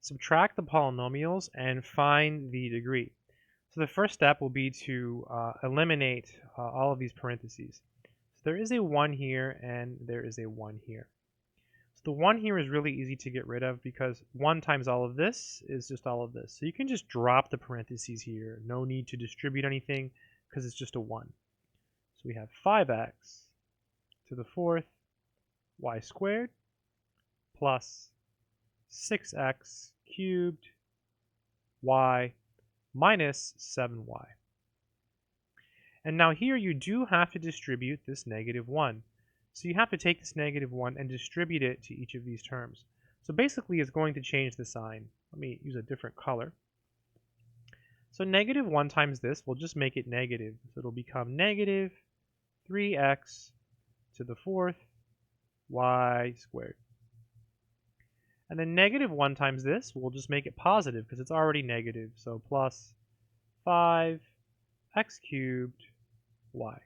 subtract the polynomials and find the degree. So the first step will be to eliminate all of these parentheses. So there is a 1 here and there is a 1 here. So the 1 here is really easy to get rid of because 1 times all of this is just all of this. So you can just drop the parentheses here. No need to distribute anything because it's just a 1. So we have 5x to the 4th y squared plus 6x cubed y minus 7y. And now here you do have to distribute this -1. So you have to take this -1 and distribute it to each of these terms. So basically it's going to change the sign. Let me use a different color. So -1 times this will just make it negative. So it'll become negative 3x to the 4th y squared. And then -1 times this will just make it positive because it's already negative. So plus 5x cubed y.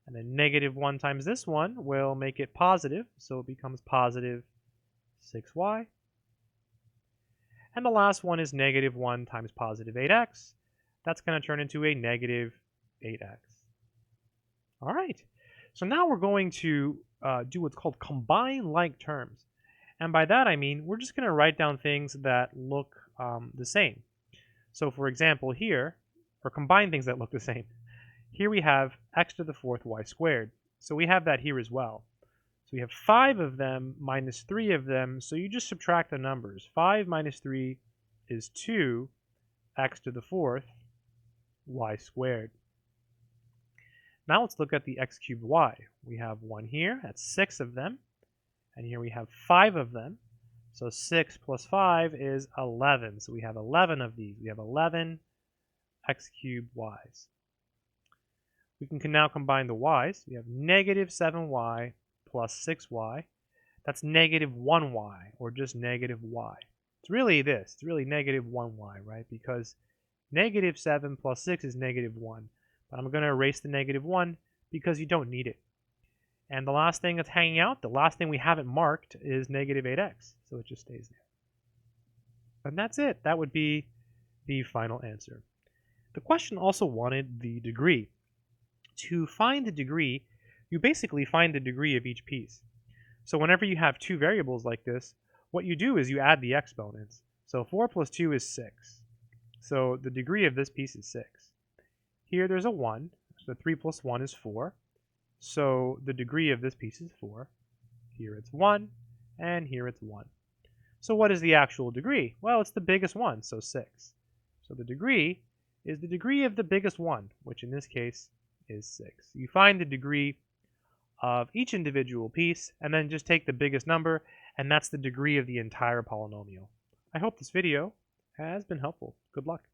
And then -1 times this one will make it positive. So it becomes positive 6y. And the last one is -1 times positive 8x. That's going to turn into a negative 8x. All right. So now we're going to do what's called combine like terms. And by that I mean we're just going to write down things that look the same. So for example here, or combine things that look the same. Here we have x to the 4th y squared. So we have that here as well. So we have 5 of them minus 3 of them. So you just subtract the numbers. 5 minus 3 is 2x to the 4th y squared. Now let's look at the x cubed y. We have 1 here, that's 6 of them. And here we have 5 of them. So 6 plus 5 is 11. So we have 11 of these. We have 11 x cubed y's. We can now combine the y's. We have -7y plus 6y. That's -1y, or just -y. It's really this. It's really -1y, right? Because -7 plus 6 is -1. But I'm going to erase the -1 because you don't need it. And the last thing that's hanging out, the last thing we haven't marked, is -8x. So it just stays there. And that's it. That would be the final answer. The question also wanted the degree. To find the degree, you basically find the degree of each piece. So whenever you have two variables like this, what you do is you add the exponents. So 4 plus 2 is 6. So the degree of this piece is 6. Here there's a 1. So 3 plus 1 is 4. So the degree of this piece is 4. Here it's 1, and here it's 1. So what is the actual degree? Well, it's the biggest one, so 6. So the degree is the degree of the biggest one, which in this case is 6. You find the degree of each individual piece, and then just take the biggest number, and that's the degree of the entire polynomial. I hope this video has been helpful. Good luck.